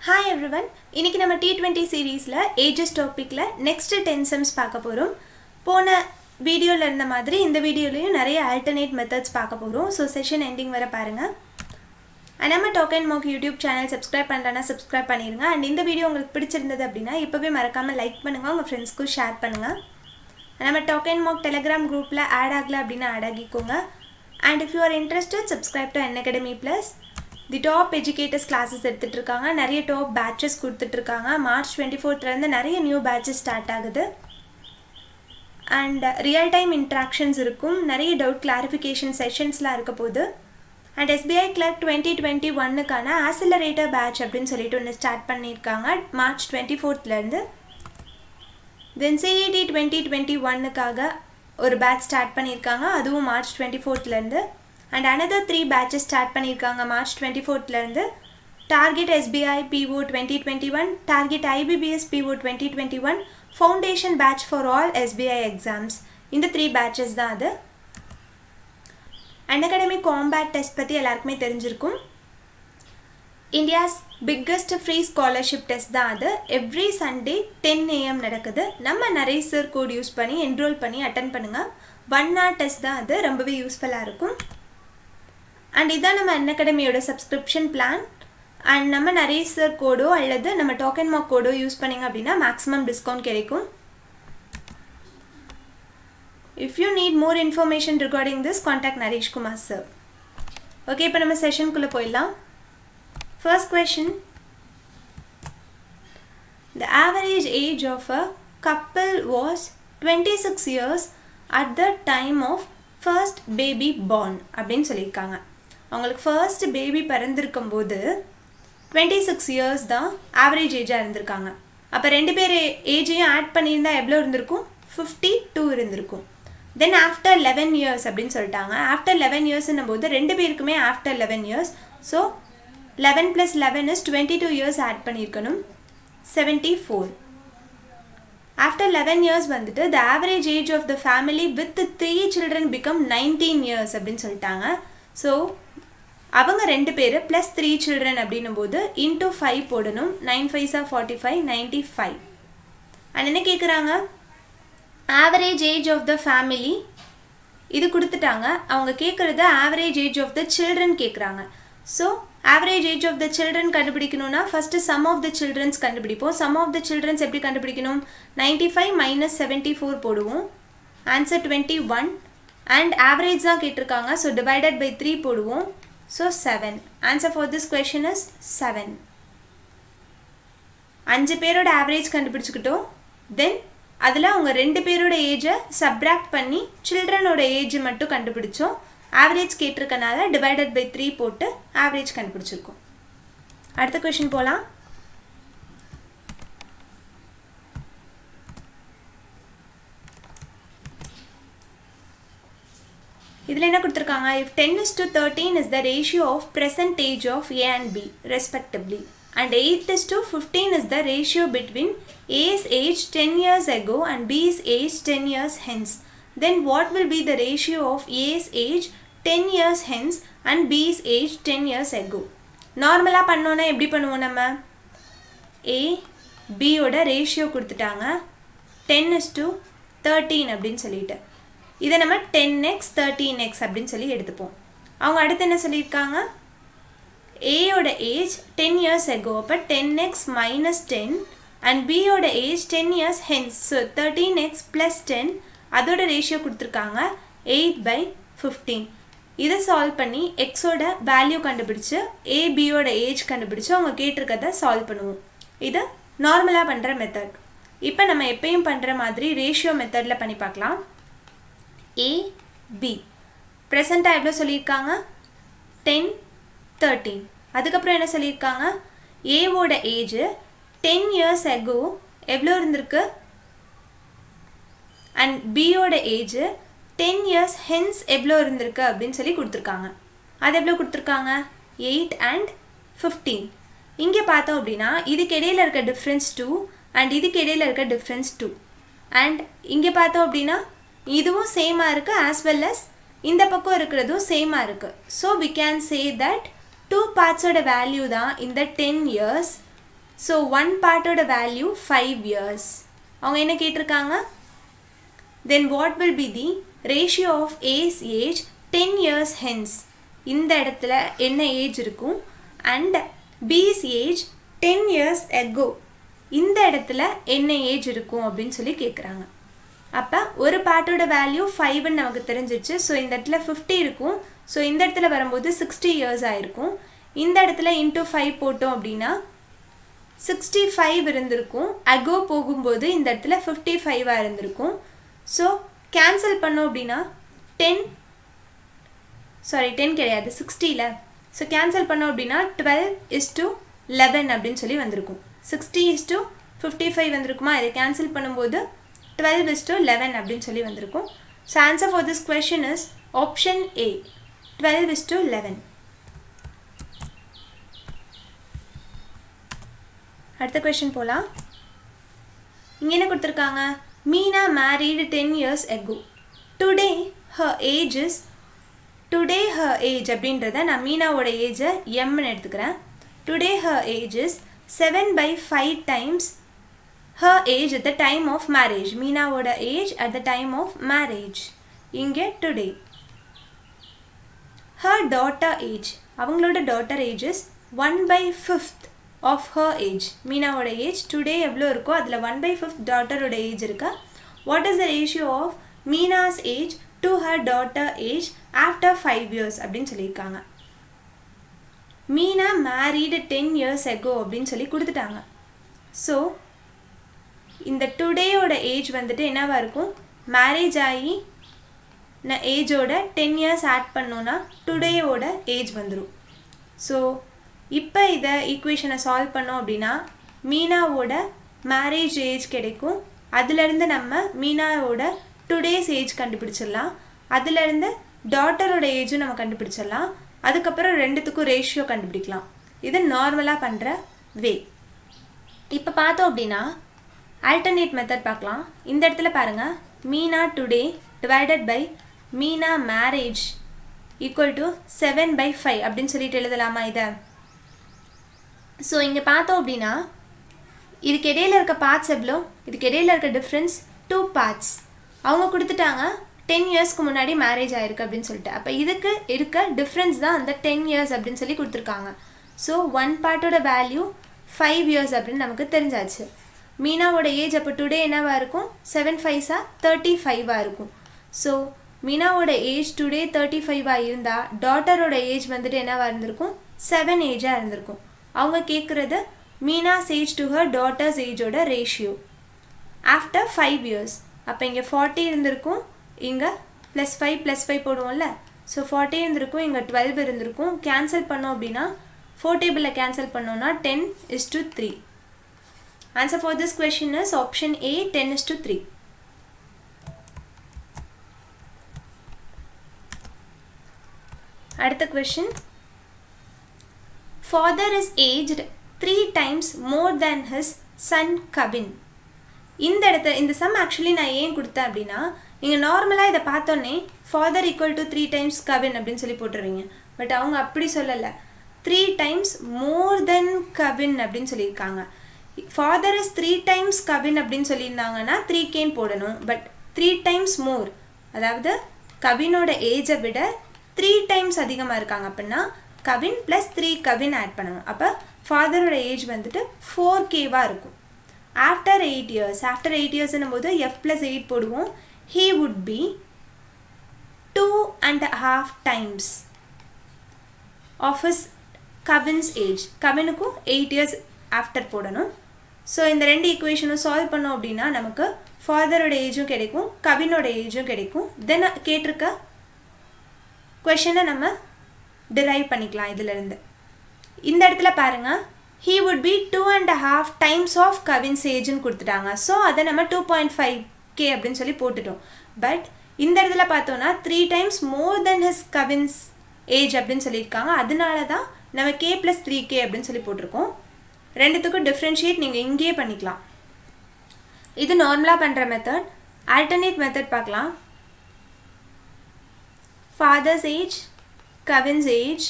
Hi everyone, இன்னைக்கு நம்ம T20 சீரீஸ்ல ஏஜஸ் டாபிக்ல நெக்ஸ்ட் 10 சம்ஸ் பார்க்க போறோம். போன வீடியோல இருந்த மாதிரி இந்த வீடியோலயும் நிறைய ஆல்டர்னேட் மெத்தட்ஸ் பார்க்க போறோம். சோ செஷன் எண்டிங் வரை பாருங்க. நம்ம dog and Mark YouTube channel subscribe பண்ணலனா சப்ஸ்கிரைப் பண்ணிருங்க. and இந்த வீடியோ உங்களுக்கு பிடிச்சிருந்தது அப்படினா இப்பவே மறக்காம லைக் பண்ணுங்க, உங்க ஃப்ரெண்ட்ஸ்க்கு ஷேர் பண்ணுங்க. நம்ம டாக் அண்ட் மார்க் Telegram குரூப்ல ஆட் ஆகல அப்படினா add ஆகிக்கோங்க. and if you are interested subscribe to Unacademy Plus. The top educators classes எடுத்துட்டு இருக்காங்க, நிறைய டாப் பேட்சஸ் கொடுத்துட்டு இருக்காங்க. மார்ச் 24th ல இருந்து நிறைய நியூ பேட்சஸ் ஸ்டார்ட் ஆகுது. and ரியல் டைம் இன்டராக்ஷன்ஸ் இருக்கும், நிறைய டவுட் கிளாரிஃபிகேஷன் செஷன்ஸ்லாம் இருக்க போகுது. and SBI Clerk 2021 க்கான ஆக்சிலரேட்டர் பேட்ச் அப்படின்னு சொல்லிட்டு ஒன்று ஸ்டார்ட் பண்ணியிருக்காங்க மார்ச் 24th ல இருந்து. then CET 2021 க்காக ஒரு பேட்ச் ஸ்டார்ட் பண்ணியிருக்காங்க, அதுவும் மார்ச் 24th ல இருந்து. and another 3 batches start பண்ணிருக்காங்க மார்ச் 24th ல இருந்து. Target SBI PO 2021, target IBBS PO 2021, foundation batch for all SBI exams. இந்த 3 பேட்சஸ் தான் அது. Unacademy காம்பேட் டெஸ்ட் பற்றி எல்லாருக்குமே தெரிஞ்சிருக்கும். India's biggest free scholarship test தான் அது. எவ்ரி சண்டே 10 AM நடக்குது. நம்ம நிறைய சார் கோட் யூஸ் பண்ணி என்ரோல் பண்ணி அட்டன் பண்ணுங்க. 1 hour டெஸ்ட் தான் அது, ரொம்பவே யூஸ்ஃபுல்லாக இருக்கும். அண்ட் இதான் நம்ம அன்அகாடமியோட சப்ஸ்கிரிப்ஷன் பிளான். அண்ட் நம்ம நிறைய சார் கோடோ அல்லது நம்ம டாக் அண்ட் மார்க் கோடோ யூஸ் பண்ணிங்க அப்படின்னா மேக்ஸிமம் டிஸ்கவுண்ட் கிடைக்கும். If you need more information regarding this contact Naresh Kumar sir. Okay, இப்போ நம்ம செஷனுக்குள்ளே போயிடலாம். First question, the average age of a couple was 26 years at the time of first baby born அப்படின்னு சொல்லியிருக்காங்க. அவங்களுக்கு first baby பிறந்திருக்கும் போது 26 years தான் ஆவரேஜ் ஏஜாக இருந்திருக்காங்க. அப்போ ரெண்டு பேர் ஏஜையும் ஆட் பண்ணியிருந்தால் எவ்வளோ இருந்திருக்கும்? 52 இருந்திருக்கும். தென் ஆஃப்டர் 11 இயர்ஸ் அப்படின்னு சொல்லிட்டாங்க. ஆஃப்டர் 11 இயர்ஸ்ன்னும் போது ரெண்டு பேருக்குமே after 11 years. So 11 + 11 is 22 years add பண்ணியிருக்கணும், 74. After 11 years வந்துட்டு the average age of the family with 3 children become 19 years அப்படின்னு சொல்லிட்டாங்க. ஸோ அவங்க ரெண்டு பேர் ப்ளஸ் 3 children அப்படின்னும் போது இன்டூ 5 போடணும். 9 5s are 45, 95. அண்ட் என்ன கேட்குறாங்க? Average age of the family இது கொடுத்துட்டாங்க. அவங்க கேட்குறது average age of the children கேட்குறாங்க. So average age of the children கண்டுபிடிக்கணும்னா first sum of the childrens கண்டுபிடிப்போம். சம் ஆஃப் த சில்ட்ரன்ஸ் எப்படி கண்டுபிடிக்கணும்? 95 - 74 போடுவோம். ஆன்சர் 21. அண்ட் ஆவரேஜ் தான் கேட்டிருக்காங்க, ஸோ டிவைடட் பை 3 போடுவோம். So 7. Answer for this question is 7. 5 பேரோட ஆவரேஜ் கண்டுபிடிச்சிக்கிட்டோம். தென் அதில் அவங்க 2 பேரோட ஏஜை சப்ராக்ட் பண்ணி சில்ட்ரனோட ஏஜ் மட்டும் கண்டுபிடிச்சோம். ஆவரேஜ் கேட்டிருக்கனால டிவைடட் பை 3 போட்டு ஆவரேஜ் கண்டுபிடிச்சிருக்கோம். அடுத்த கொஷின் போகலாம். இதில் என்ன கொடுத்துருக்காங்க? If 10:13 is the ratio of present age of A and B respectively and 8:15 is the ratio between A's age 10 years ago and B's age 10 years hence, then what will be the ratio of A's age 10 years hence and B's age 10 years ago? நார்மலாக பண்ணோன்னா எப்படி பண்ணுவோம்? நம்ம A Bயோட ratio கொடுத்துட்டாங்க 10:13 அப்படின்னு சொல்லிட்டு இதை நம்ம 10x 13x அப்படின்னு சொல்லி எடுத்துப்போம். அவங்க அடுத்து என்ன சொல்லியிருக்காங்க? ஏயோட ஏஜ் 10 years ago, அப்போ 10x - 10 அண்ட் பியோட age 10 years hence, so 13x + 10 அதோட ரேஷியோ கொடுத்துருக்காங்க 8/15. இதை சால்வ் பண்ணி எக்ஸோட வேல்யூ கண்டுபிடிச்சு ஏபியோட ஏஜ் கண்டுபிடிச்சு அவங்க கேட்டிருக்கதை சால்வ் பண்ணுவோம். இது நார்மலாக பண்ணுற மெத்தட். இப்போ நம்ம எப்பயும் பண்ணுற மாதிரி ரேஷியோ மெத்தடில் பண்ணி பார்க்கலாம். AB ப்ரெசண்ட்டாக எவ்வளோ சொல்லியிருக்காங்க? 10 13. அதுக்கப்புறம் என்ன சொல்லியிருக்காங்க? ஏவோட ஏஜ் 10 years ago எவ்வளோ இருந்திருக்கு அண்ட் பியோட ஏஜ் 10 years hence எவ்வளோ இருந்திருக்கு அப்படின்னு சொல்லி கொடுத்துருக்காங்க. அது எவ்வளோ கொடுத்துருக்காங்க? 8 and 15. இங்கே பார்த்தோம் அப்படின்னா இதுக்கு இடையில இருக்க டிஃப்ரென்ஸ் 2 அண்ட் இதுக்கு இடையில இருக்க டிஃப்ரென்ஸ் 2 அண்ட் இங்கே பார்த்தோம் அப்படின்னா இதுவும் சேமாக இருக்குது ஆஸ் வெல் அஸ் இந்த பக்கம் இருக்கிறதும் சேமாக இருக்குது. So we can say that 2 பார்ட்ஸோட வேல்யூ தான் இந்த 10 years ஸோ ஒன் பார்ட்டோட வேல்யூ 5 years. அவங்க என்ன கேட்டிருக்காங்க? Then what will be the ratio of A's age 10 years hence? இந்த இடத்துல என்ன ஏஜ் இருக்கும் and B's age 10 years ago இந்த இடத்துல என்ன ஏஜ் இருக்கும் அப்படின்னு சொல்லி கேட்குறாங்க. அப்போ ஒரு பார்ட்டோட வேல்யூ 5ன்னு நமக்கு தெரிஞ்சிச்சு. ஸோ இந்த இடத்துல 50 இருக்கும். ஸோ இந்த இடத்துல வரும்போது 60 years ஆயிருக்கும். இந்த இடத்துல இன்ட்டு 5 போட்டோம் அப்படின்னா 65 இருந்திருக்கும். அகோ போகும்போது இந்த இடத்துல 55 இருந்திருக்கும். ஸோ கேன்சல் பண்ணோம் அப்படின்னா 10 கிடையாது 60ல். ஸோ கேன்சல் பண்ணோம் அப்படின்னா 12:11 அப்படின்னு சொல்லி வந்திருக்கும். 60:55 வந்திருக்குமா? இதை கேன்சல் பண்ணும்போது 12:11 அப்படின்னு சொல்லி வந்திருக்கும். So answer for this question is option A 12:11. அடுத்த கொஷின் போகலாம். இங்கே என்ன கொடுத்துருக்காங்க? Meena married 10 years ago. Today her age அப்படின்றத நான் மீனாவோட ஏஜை எம்னு எடுத்துக்கிறேன். Today her age is 7/5 times her age at the time of marriage. மீனாவோட age at the time of marriage. இங்கே டுடே. her daughter age, அவங்களோட daughter age is 1/5 of her age. மீனாவோட age today எவ்வளோ இருக்கோ அதில் 1/5 டாட்டரோட ஏஜ் இருக்கா. What is the ratio of Meena's age to her daughter age after 5 years அப்படின்னு சொல்லியிருக்காங்க. மீனா மேரீடு 10 years ago அப்படின்னு சொல்லி கொடுத்துட்டாங்க. ஸோ இந்த டுடேயோட ஏஜ் வந்துட்டு என்னவா இருக்கும்? மேரேஜ் ஆகி ஏஜோட 10 years ஆட் பண்ணோன்னா டுடேயோட ஏஜ் வந்துடும். ஸோ இப்போ இதை ஈக்குவேஷனை சால்வ் பண்ணோம் அப்படின்னா மீனாவோட மேரேஜ் ஏஜ் கிடைக்கும். அதுலேருந்து நம்ம மீனாவோட டுடேஸ் ஏஜ் கண்டுபிடிச்சிடலாம். அதுலேருந்து டாட்டரோட ஏஜும் நம்ம கண்டுபிடிச்சிடலாம். அதுக்கப்புறம் ரெண்டுத்துக்கும் ரேஷியோ கண்டுபிடிக்கலாம். இது நார்மலாக பண்ணுற வே. இப்போ பார்த்தோம் அப்படின்னா ஆல்டர்னேட் மெத்தட் பார்க்கலாம். இந்த இடத்துல பாருங்கள், Meena today divided by Meena marriage equal to 7/5 அப்படின்னு சொல்லிட்டு எழுதலாமா இதை? ஸோ இங்கே பார்த்தோம் அப்படின்னா இதுக்கு இடையில இருக்க பார்ட்ஸ் எவ்வளோ? இதுக்கு இடையில இருக்க டிஃப்ரென்ஸ் 2 parts. அவங்க கொடுத்துட்டாங்க 10 yearsக்கு முன்னாடி மேரேஜ் ஆயிருக்கு அப்படின்னு சொல்லிட்டு. அப்போ இதுக்கு இருக்க டிஃப்ரென்ஸ் தான் அந்த 10 years அப்படின்னு சொல்லி கொடுத்துருக்காங்க. ஸோ ஒன் பார்ட்டோட வேல்யூ 5 years அப்படின்னு நமக்கு தெரிஞ்சாச்சு. மீனாவோட ஏஜ் அப்போ டுடே என்னவா இருக்கும்? 7/5 35 இருக்கும். ஸோ மீனாவோட ஏஜ் டுடே 35 இருந்தால் டாட்டரோட ஏஜ் வந்துட்டு என்னவா இருந்திருக்கும்? 7 ஏஜாக இருந்திருக்கும். அவங்க கேட்குறது Meena's age to her daughter's ஏஜோட ரேஷியோ ஆஃப்டர் 5 years. அப்போ இங்கே 40 இருந்திருக்கும், இங்கே +5 போடுவோம்ல. ஸோ 40 இருந்திருக்கும், இங்கே 12 இருந்திருக்கும். கேன்சல் பண்ணோம் அப்படின்னா 4 டேபிளில் கேன்சல் பண்ணோன்னா 10:3. Answer for this question is option A 10:3. அடுத்த question. Father is aged 3 times more than his son Kavin. இந்த சம் ஆக்சுவலி நான் ஏன் கொடுத்தேன் அப்படின்னா, நீங்கள் நார்மலாக இதை பார்த்தோன்னே father equal to 3 times Kavin அப்படின்னு சொல்லி போட்டுருவீங்க. பட் அவங்க அப்படி சொல்லலை, 3 times more than கவின் அப்படின்னு சொல்லியிருக்காங்க. ஃபாதர் இஸ் 3 times கவின் அப்படின்னு சொல்லியிருந்தாங்கன்னா 3Kன்னு போடணும். பட் 3 times more, அதாவது கவினோட ஏஜை விட 3 times அதிகமாக இருக்காங்க அப்படின்னா கவின் ப்ளஸ் 3 கவின் ஆட் பண்ணணும். அப்போ ஃபாதரோட ஏஜ் வந்துட்டு 4Kவாக இருக்கும். ஆஃப்டர் 8 years, ஆஃப்டர் 8 yearsன்னும் போது F+8 போடுவோம். he would be 2.5 times of his Kavin's age. கவினுக்கும் 8 years ஆஃப்டர் போடணும். ஸோ இந்த ரெண்டு ஈக்குவேஷனும் சால்வ் பண்ணோம் அப்படின்னா நமக்கு ஃபாதரோட ஏஜும் கிடைக்கும், கவினோட ஏஜும் கிடைக்கும். தென் கேட்டிருக்க கொஷனை நம்ம டிரைவ் பண்ணிக்கலாம் இதிலிருந்து. இந்த இடத்துல பாருங்கள், he would be 2.5 times of Cavin's ஏஜ்னு கொடுத்துட்டாங்க. ஸோ அதை நம்ம 2.5K அப்படின்னு சொல்லி போட்டுட்டோம். பட் இந்த இடத்துல பார்த்தோன்னா 3 times more than his Kavin's age அப்படின்னு சொல்லியிருக்காங்க. அதனால தான் நம்ம K + 3K அப்படின்னு சொல்லி போட்டிருக்கோம். ரெண்டுத்துக்கும் டிஃப்ரென்ஷியேட் நீங்கள் இங்கேயே பண்ணிக்கலாம். இது நார்மலாக பண்ணுற மெத்தட். ஆல்டர்னேட் மெத்தட் பார்க்கலாம். ஃபாதர்ஸ் ஏஜ், கவின்ஸ் ஏஜ்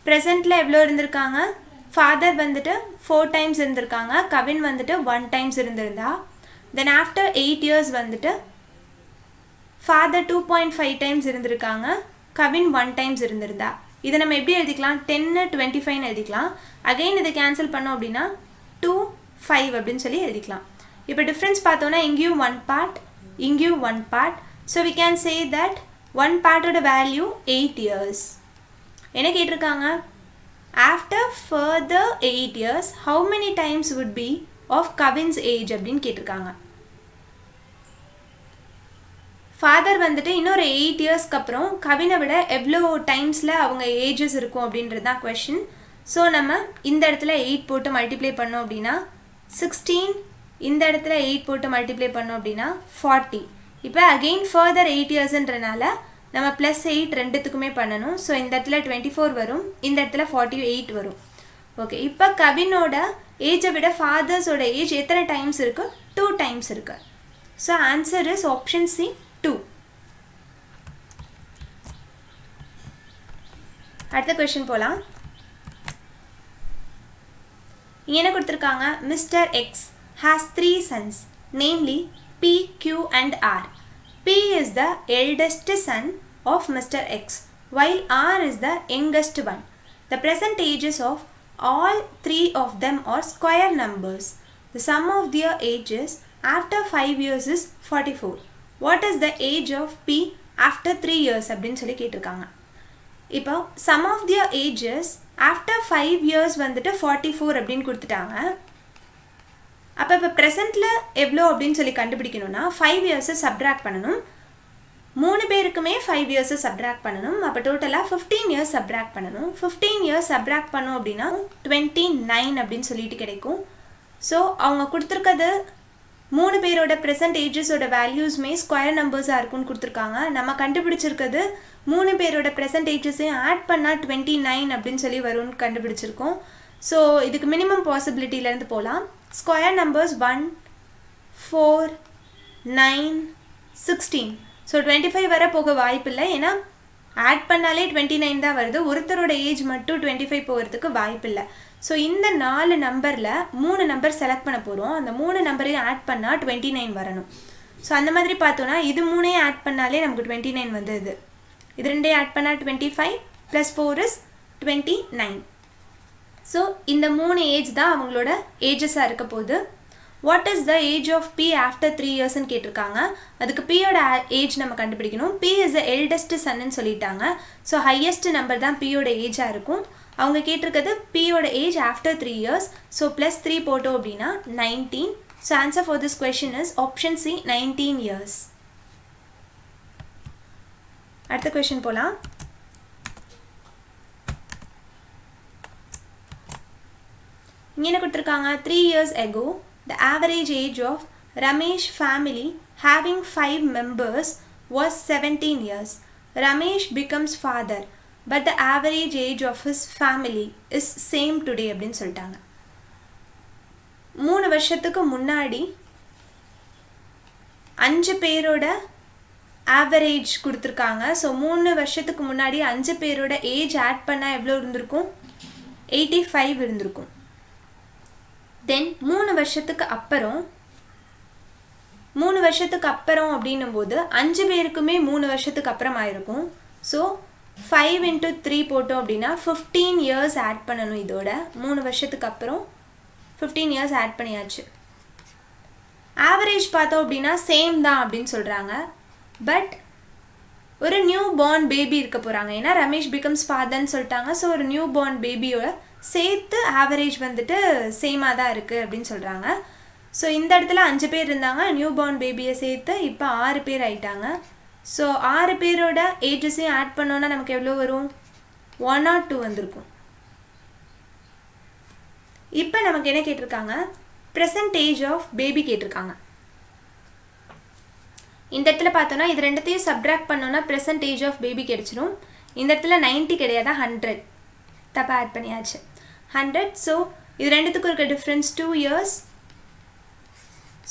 ப்ரெசண்ட்டில் எவ்வளோ இருந்திருக்காங்க? ஃபாதர் வந்துட்டு 4 டைம்ஸ் இருந்திருக்காங்க, கவின் வந்துட்டு 1 டைம்ஸ் இருந்திருந்தா, தென் ஆஃப்டர் 8 இயர்ஸ் வந்துட்டு ஃபாதர் 2.5 டைம்ஸ் இருந்திருக்காங்க, கவின் 1 டைம்ஸ் இருந்திருந்தா. இதை நம்ம எப்படி எழுதிக்கலாம்? 10 25 எழுதிக்கலாம். அகைன் இதை கேன்சல் பண்ணோம் அப்படின்னா 2 5 அப்படின்னு சொல்லி எழுதிக்கலாம். இப்போ டிஃப்ரென்ஸ் பார்த்தோன்னா இங்கேயும் 1 பார்ட், இங்கேயும் 1 part. So we can say that 1 பார்ட்டோட வேல்யூ 8 இயர்ஸ். என்ன கேட்டிருக்காங்க? After further 8 years how many times would be of Kavin's age அப்படின்னு கேட்டிருக்காங்க. ஃபாதர் வந்துட்டு இன்னொரு 8 இயர்ஸ்க்கு அப்புறம் கவினை விட எவ்வளோ டைம்ஸில் அவங்க ஏஜஸ் இருக்கும் அப்படின்றது தான் கொஷின். ஸோ நம்ம இந்த இடத்துல 8 போட்டு மல்டிப்ளை பண்ணோம் அப்படின்னா 16, இந்த இடத்துல 8 போட்டு மல்டிப்ளை பண்ணோம் அப்படின்னா 40. இப்போ அகெயின் ஃபர்தர் 8 இயர்ஸ்ன்றனால நம்ம ப்ளஸ் 8 ரெண்டுத்துக்குமே பண்ணணும். ஸோ இந்த இடத்துல 24 வரும், இந்த இடத்துல 48 வரும். ஓகே, இப்போ கவினோட ஏஜை விட ஃபாதர்ஸோட ஏஜ் எத்தனை டைம்ஸ் இருக்குது? 2 டைம்ஸ் இருக்குது. So answer is option C 2. அடுத்த கொஸ்டின் போகலாம். என்ன கொடுத்துருக்காங்க? Mister X has 3 sons, namely P, Q and R. P is the eldest son of Mr. X, while R is the youngest one. The present ages of all 3 of them are square numbers. The sum of their ages after 5 years is 44. What is the age of P after 3 years அப்படின்னு சொல்லி கேட்டிருக்காங்க. இப்போ sum of their ages after 5 years வந்துட்டு 44 அப்படின்னு கொடுத்துட்டாங்க. அப்போ இப்போ ப்ரெசென்ட்டில் எவ்வளோ அப்படின்னு சொல்லி கண்டுபிடிக்கணும்னா 5 இயர்ஸை சப்ட்ராக்ட் பண்ணணும். 3 பேருக்குமே 5 இயர்ஸை சப்ட்ராக்ட் பண்ணணும். அப்போ டோட்டலாக 15 இயர்ஸ் சப்ட்ராக்ட் பண்ணணும். 15 இயர்ஸ் சப்ட்ராக்ட் பண்ணோம் அப்படின்னா 29 அப்படின்னு சொல்லிட்டு கிடைக்கும். ஸோ அவங்க கொடுத்துருக்கிறது 3 பேரோட ப்ரெசென்ட் ஏஜஸோட வேல்யூஸ்மே ஸ்கொயர் நம்பர்ஸாக இருக்குன்னு கொடுத்துருக்காங்க. நம்ம கண்டுபிடிச்சிருக்கிறது 3 பேரோட ப்ரெசென்ட் ஏஜஸையும் ஆட் பண்ணால் 29 அப்படின்னு சொல்லி வரும்னு கண்டுபிடிச்சிருக்கோம். ஸோ இதுக்கு மினிமம் பாசிபிலிட்டியிலேருந்து போகலாம். Square numbers 1, 4, 9, 16. ஸோ 25 வர போக வாய்ப்பில்லை, ஏன்னா ஆட் பண்ணாலே 29 தான் வருது. ஒருத்தரோட ஏஜ் மட்டும் 25 போகிறதுக்கு வாய்ப்பில்லை. ஸோ இந்த 4 நம்பரில் 3 நம்பர் செலக்ட் பண்ண போகிறோம். அந்த 3 நம்பரையும் ஆட் பண்ணால் 29 வரணும். ஸோ அந்த மாதிரி பார்த்தோன்னா இது 3ஐயும் ஆட் பண்ணாலே நமக்கு 29 வந்துடுது. இது 2ஐயும் ஆட் பண்ணால் 25 + 4 is 29. ஸோ இந்த 3 ஏஜ் தான் அவங்களோட ஏஜஸாக இருக்க போகுது. What is the age of B after 3 இயர்ஸ்ன்னு கேட்டிருக்காங்க. அதுக்கு பியோட ஏஜ் நம்ம கண்டுபிடிக்கணும். பி இஸ் த எல்டஸ்ட் சன்னு சொல்லிட்டாங்க. ஸோ ஹையஸ்ட் நம்பர் தான் பியோட ஏஜாக இருக்கும். அவங்க கேட்டிருக்கிறது பியோட ஏஜ் ஆஃப்டர் 3 இயர்ஸ். ஸோ +3 போட்டோம் அப்படின்னா 19. So answer for this question is option C 19 years. அடுத்த கொஷின் போகலாம். இங்கே என்ன கொடுத்துருக்காங்க? 3 years ago the average age of Ramesh family having 5 members was 17 years. Ramesh becomes father but the average age of his family is same today அப்படின்னு சொல்லிட்டாங்க. 3 வருஷத்துக்கு முன்னாடி 5 பேரோட ஆவரேஜ் கொடுத்துருக்காங்க. ஸோ 3 வருஷத்துக்கு முன்னாடி 5 பேரோட ஏஜ் ஆட் பண்ணால் எவ்வளோ இருந்திருக்கும்? 85 இருந்திருக்கும். தென் 3 வருஷத்துக்கு அப்புறம் அப்படின்னும் போது 5 பேருக்குமே 3 வருஷத்துக்கு அப்புறம் ஆயிருக்கும். ஸோ 5 × 3 போட்டோம் அப்படின்னா 15 இயர்ஸ் ஆட் பண்ணணும். இதோட 3 வருஷத்துக்கு அப்புறம் 15 இயர்ஸ் ஆட் பண்ணியாச்சு. ஆவரேஜ் பார்த்தோம் அப்படின்னா சேம் தான் அப்படின்னு சொல்கிறாங்க. பட் ஒரு நியூ பார்ன் பேபி இருக்க போகிறாங்க. ஏன்னா ரமேஷ் பிகம்ஸ் ஃபாதர்ன்னு சொல்லிட்டாங்க. ஸோ ஒரு நியூ பார்ன் பேபியோட சேர்த்து ஆவரேஜ் வந்துட்டு சேமாக தான் இருக்குது அப்படின்னு சொல்கிறாங்க. ஸோ இந்த இடத்துல 5 பேர் இருந்தாங்க. நியூ பார்ன் பேபியை சேர்த்து இப்போ 6 பேர் ஆயிட்டாங்க. ஸோ 6 பேரோட ஏஜஸையும் ஆட் பண்ணோன்னா நமக்கு எவ்வளோ வரும்? 1 or 2 வந்திருக்கும். இப்போ நமக்கு என்ன கேட்டிருக்காங்க? ப்ரெசன்ட் ஏஜ் ஆஃப் பேபி கேட்டிருக்காங்க. இந்த இடத்துல பார்த்தோன்னா இது ரெண்டுத்தையும் சப்ட்ராக்ட் பண்ணோன்னா ப்ரெசன்ட் ஏஜ் ஆஃப் பேபி கிடைச்சிடும். இந்த இடத்துல 90 கிடையாது, 100 தப்பாக ஆட் பண்ணியாச்சு. 100. ஸோ இது ரெண்டுத்துக்கும் இருக்க டிஃப்ரென்ஸ் 2 இயர்ஸ்.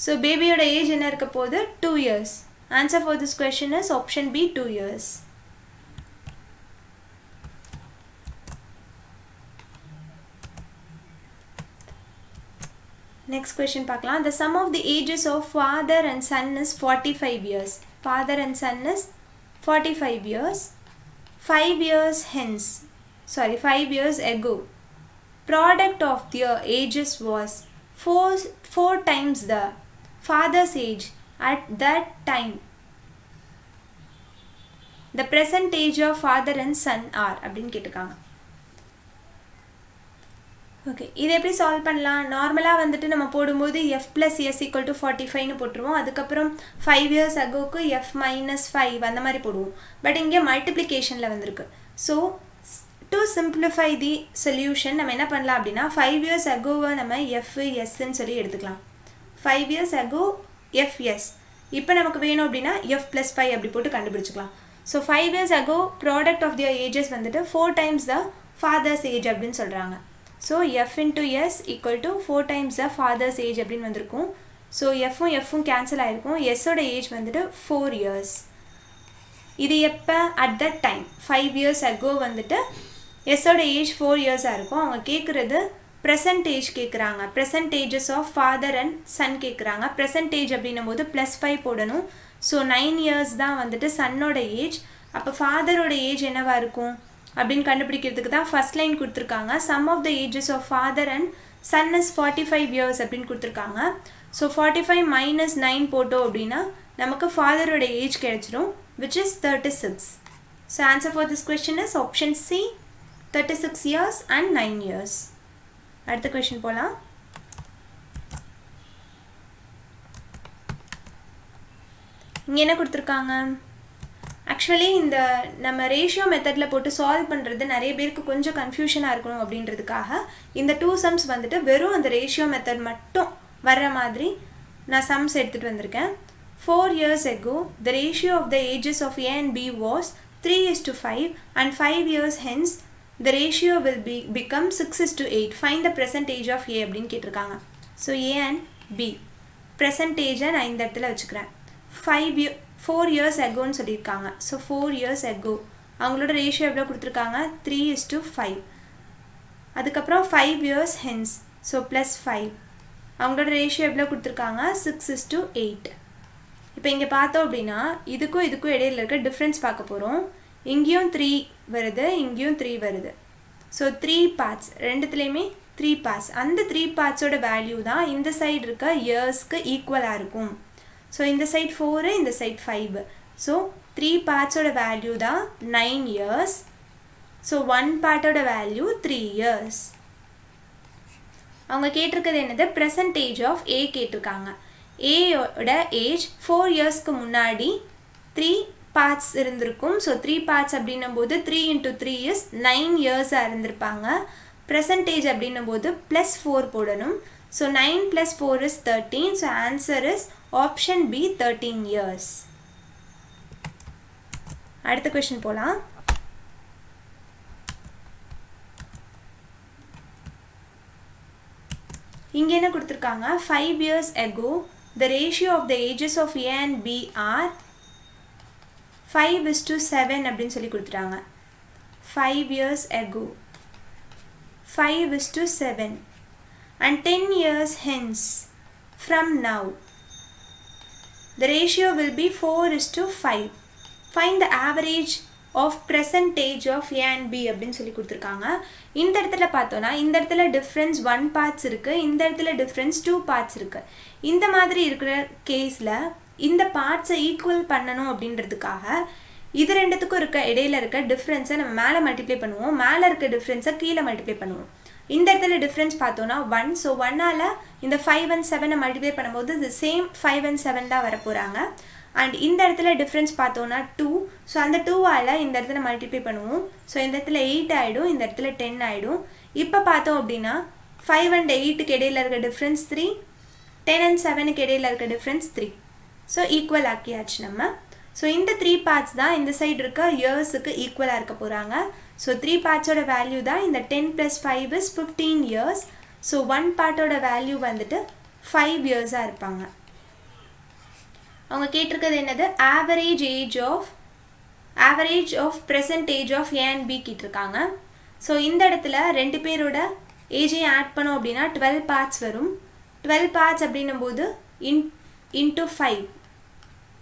ஸோ பேபியோட ஏஜ் என்ன இருக்க போகுது? 2 years. Answer for this question is option B 2 years. Next question பார்க்கலாம். The sum of the ages of father and son is 45 years. Father and son is 45 years. 5 years ago. Product of their ages was 4 times the father's age at that time. The present age of father and son are அப்படின்னு கேட்டிருக்காங்க. Okay, இதை எப்படி solve பண்ணலாம்? நார்மலாக வந்துட்டு நம்ம போடும்போது f + s = 45ன்னு போட்டுருவோம். அதுக்கப்புறம் 5 years agoக்கு f - 5 அந்த மாதிரி போடுவோம். பட் இங்கே மல்டிப்ளிகேஷனில் வந்திருக்கு. So to simplify the solution நம்ம என்ன பண்ணலாம் அப்படின்னா 5 years agoவை நம்ம f sன்னு சொல்லி எடுத்துக்கலாம். 5 years ago fs. இப்போ நமக்கு வேணும் அப்படின்னா f + 5 அப்படி போட்டு கண்டுபிடிச்சிக்கலாம். So 5 years ago product of their ages வந்துட்டு 4 times the father's age அப்படின்னு சொல்கிறாங்க. So f into s = 4 times the father's age அப்படின்னு வந்திருக்கும். ஸோ எஃப்பும் கேன்சல் ஆகிருக்கும். எஸ்ஸோட ஏஜ் வந்துட்டு 4 years. இது எப்போ? At that time 5 years ago வந்துட்டு எஸ்ஸோட ஏஜ் 4 yearsஆக இருக்கும். அவங்க கேட்குறது ப்ரெசன்ட் ஏஜ் கேட்குறாங்க. Present ages of father and son கேட்குறாங்க. ப்ரெசன்ட் ஏஜ் அப்படின்னும் போது +5 போடணும். ஸோ 9 years தான் வந்துட்டு சன்னோட ஏஜ். அப்போ ஃபாதரோட ஏஜ் என்னவா இருக்கும் அப்படின்னு கண்டுபிடிக்கிறதுக்கு தான் ஃபர்ஸ்ட் லைன் கொடுத்துருக்காங்க. Sum of the ages of father and son is 45 years அப்படின்னு கொடுத்துருக்காங்க. ஸோ 45 - 9 போட்டோம் அப்படின்னா நமக்கு ஃபாதரோட ஏஜ் கிடைச்சிடும், which is 36. So answer for this question is option C, 36 years and 9 years. அடுத்த கொஸ்டின் போகலாம். இங்கே என்ன கொடுத்துருக்காங்க? ஆக்சுவலி இந்த நம்ம ரேஷியோ மெத்தடில் போட்டு சால்வ் பண்ணுறது நிறைய பேருக்கு கொஞ்சம் கன்ஃபியூஷனாக இருக்கணும் அப்படின்றதுக்காக இந்த 2 sums வந்துட்டு வெறும் அந்த ரேஷியோ மெத்தட் மட்டும் வர்ற மாதிரி நான் சம்ஸ் எடுத்துகிட்டு வந்திருக்கேன். 4 years ago, the ratio of the ages of A and B was 3:5 and 5 years hence, the ratio will become 6:8. Find the present age of A அப்படின்னு கேட்டிருக்காங்க. So A and B present age நான் இந்த இடத்துல வச்சுக்கிறேன். 4 years agoன்னு சொல்லியிருக்காங்க. So 4 years ago அவங்களோட ratio எவ்வளோ கொடுத்துருக்காங்க? 3:5. அதுக்கப்புறம் 5 years hence, ஸோ +5. அவங்களோட ரேஷியோ எவ்வளோ கொடுத்துருக்காங்க? 6:8. இப்போ இங்கே பார்த்தோம் அப்படின்னா இதுக்கும் இடையில இருக்க டிஃப்ரென்ஸ் பார்க்க போகிறோம். இங்கேயும் 3 வருது, இங்கேயும் 3 வருது. So 3 parts, ரெண்டுத்துலேயுமே 3 parts. அந்த 3 partsோட வேல்யூ தான் இந்த சைடு இருக்க இயர்ஸ்க்கு ஈக்குவலாக இருக்கும். ஸோ இந்த சைட் 4, இந்த சைட் 5. ஸோ 3 partsோட வேல்யூ தான் 9 years. ஸோ 1 பார்ட்டோட வேல்யூ 3 years. அவங்க கேட்டிருக்கிறது என்னது? ப்ரெசன்ட் ஏஜ் ஆஃப் ஏ கேட்டிருக்காங்க. ஏயோட ஏஜ் 4 yearsக்கு முன்னாடி 3 parts இருந்திருக்கும். ஸோ 3 parts அப்படின்னும் போது 3 × 3 is 9 yearsஆக இருந்திருப்பாங்க. ப்ரெசன்ட் ஏஜ் அப்படின்னும் போது +4 போடணும். So 9 + 4 is 13. So answer is option B, 13 years. அடுத்த கொஸ்டின் போகலாம். இங்கே என்ன கொடுத்துருக்காங்க? 5 years ago, the ratio of the ages of A and B are 5:7 அப்படின்னு சொல்லி கொடுத்துட்டாங்க. 5 years ago 5:7 and 10 years hence from now the ratio will be 4:5. Find the average of present age of A and B அப்படின்னு சொல்லி கொடுத்துருக்காங்க. இந்த இடத்துல பார்த்தோன்னா இந்த இடத்துல டிஃப்ரென்ஸ் 1 parts இருக்குது, இந்த இடத்துல டிஃப்ரென்ஸ் 2 parts இருக்குது. இந்த மாதிரி இருக்கிற கேஸில் இந்த பார்ட்ஸை ஈக்குவல் பண்ணணும் அப்படின்றதுக்காக இது ரெண்டுத்துக்கும் இடையில இருக்க டிஃப்ரென்ஸை நம்ம மேலே மல்டிப்ளை பண்ணுவோம், மேலே இருக்க டிஃப்ரென்ஸை கீழே மல்டிப்ளை பண்ணுவோம். இந்த இடத்துல டிஃப்ரென்ஸ் பார்த்தோன்னா 1. ஸோ 1ஆல் இந்த 5 and 7 மல்டிப்ளை பண்ணும்போது இது சேம் 5 and 7 தான் வரப்போகிறாங்க. அண்ட் இந்த இடத்துல டிஃப்ரென்ஸ் பார்த்தோன்னா 2. ஸோ அந்த 2ஆல் இந்த இடத்துல மல்டிப்ளை பண்ணுவோம். ஸோ இந்த இடத்துல 8 ஆகிடும், இந்த இடத்துல 10 ஆகிடும். இப்போ பார்த்தோம் அப்படின்னா 5 and 8க்கு இடையில இருக்க டிஃப்ரென்ஸ் 3, 10 and 7க்கு இடையில இருக்க டிஃப்ரென்ஸ் 3. ஸோ ஈக்குவல் ஆக்கியாச்சு நம்ம. ஸோ இந்த 3 parts தான் இந்த சைடு இருக்க இயர்ஸுக்கு ஈக்குவலாக இருக்க போகிறாங்க. ஸோ 3 partsோட வேல்யூ தான் இந்த 10 + 5 is 15 years. ஸோ 1 பார்ட்டோட வேல்யூ வந்துட்டு 5 yearsஆக இருப்பாங்க. அவங்க கேட்டிருக்கிறது என்னது? Average of present age of A and B கேட்டிருக்காங்க. ஸோ இந்த இடத்துல 2 பேரோட ஏஜையும் ஆட் பண்ணோம் அப்படின்னா 12 parts வரும். 12 parts அப்படின்னும்போது into 5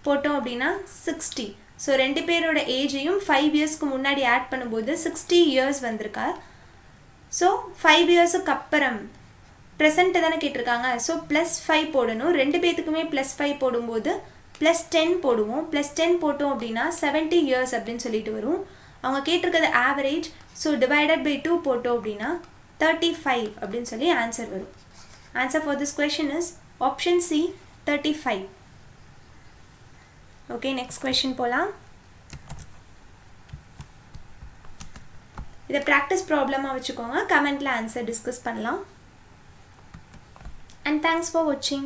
போட்டோம் அப்படின்னா 60. ஸோ ரெண்டு பேரோட ஏஜையும் 5 இயர்ஸ்க்கு முன்னாடி ஆட் பண்ணும்போது 60 இயர்ஸ் வந்திருக்கா. ஸோ 5 இயர்ஸுக்கு அப்புறம் ப்ரெசண்ட்டு தானே கேட்டிருக்காங்க. ஸோ +5 போடணும். ரெண்டு பேத்துக்குமே +5 போடும்போது +10 போடுவோம். +10 போட்டோம் அப்படின்னா 70 இயர்ஸ் அப்படின்னு சொல்லிட்டு வரும். அவங்க கேட்டிருக்கிறது ஆவரேஜ். ஸோ டிவைடட் பை 2 போட்டோம் அப்படின்னா 35 அப்படின்னு சொல்லி ஆன்சர் வரும். Answer for this question is option C 35. Okay, next question போகலாம். இதை ப்ராக்டிஸ் ப்ராப்ளமாக வச்சுக்கோங்க. கமெண்ட்டில் ஆன்சர் டிஸ்கஸ் பண்ணலாம். And thanks for watching.